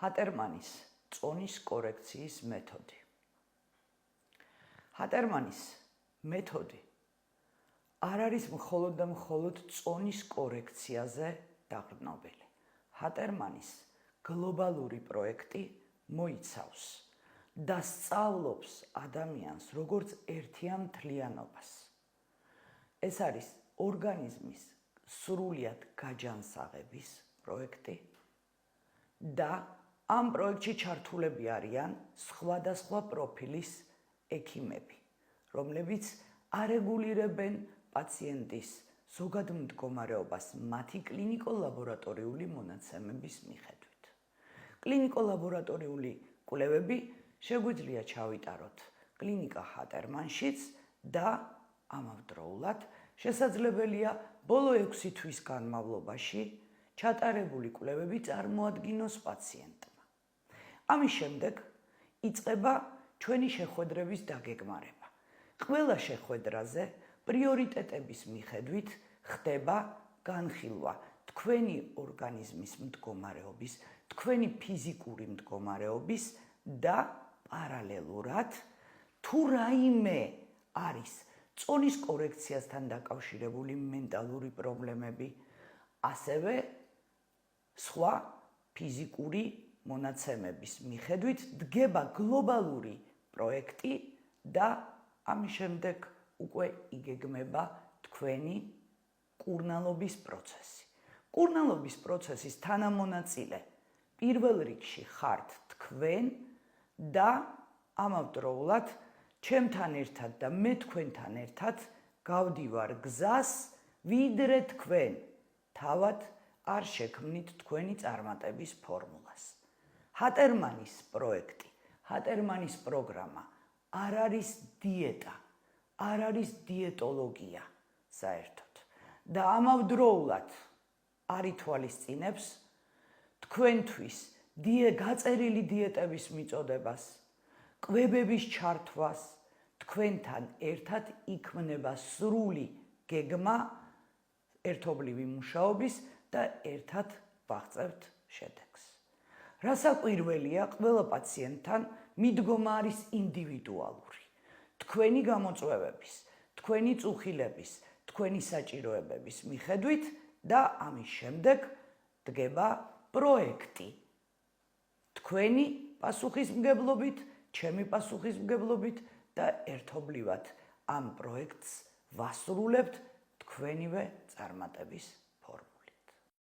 ჰატერმანის წონის კორექციის მეთოდი. ჰატერმანის მეთოდი არ არის მხოლოდ და მხოლოდ წონის კორექციაზე დაყრდნობილი. ჰატერმანის გლობალური პროექტი მოიცავს და სწავლობს ადამიანს როგორც ერთიან მთლიანობას. ეს არის ორგანიზმის სრულიად გაჯანსაღების პროექტი და ამ პროექტში ჩართულები არიან სხვადასხვა პროფილის ექიმები, რომლებიც არეგულირებენ პაციენტის ზოგად მდგომარეობას მათი კლინიკო-ლაბორატორიული მონაცემების მიხედვით. კლინიკო-ლაბორატორიული კვლევები შეგვიძლია ჩავიტაროთ კლინიკა ჰატერმანშიც და ამავდროულად შესაძლებელია ბოლო 6 თვის განმავლობაში ჩატარებული კვლევები წარმოადგინოს პაციენტმა. ამის შემდეგ იწყება ჩვენი შეხვედრების დაგეგმარება. ყველა შეხვედრაზე პრიორიტეტების მიხედვით ხდება განხილვა თქვენი ორგანიზმის მდგომარეობის, თქვენი ფიზიკური მდგომარეობის და პარალელურად თუ რაიმე არის წონის კორექციასთან დაკავშირებული მენტალური პრობლემები, ასევე სხვა ფიზიკური მონაცემების მიხედვით დგება გლობალური პროექტი და ამის შემდეგ უკვე იგეგმება თქვენი კურნალობის პროცესი. კურნალობის პროცესის თანამონაწილე პირველ რიგში ხართ თქვენ და ამავდროულად ჩემთან ერთად და მე თქვენთან ერთად გავდივარ გზას, ვიდრე თქვენ თავად არ შექმნით თქვენი წარმატების ფორმულას. ჰატერმანის პროექტი, ჰატერმანის პროგრამა არ არის დიეტა, არ არის დიეტოლოგია საერთოდ და ამავდროულად არ ითვალისწინებს თქვენთვის გაწერილი დიეტების მიწოდებას, კვებების ჩართვას, თქვენთან ერთად იქმნება სრული გეგმა ერთობლივი მუშაობის და ერთად ვაღწევთ შედეგს. რასაკვირველია, ყველა პაციენტთან მიდგომა არის ინდივიდუალური. თქვენი გამოწვევების, თქვენი წუხილების, თქვენი საჭიროებების მიხედვით და ამის შემდეგ დგება პროექტი. თქვენი პასუხისმგებლობით, ჩემი პასუხისმგებლობით და ერთობლივად ამ პროექტს ვასრულებთ თქვენივე წარმატების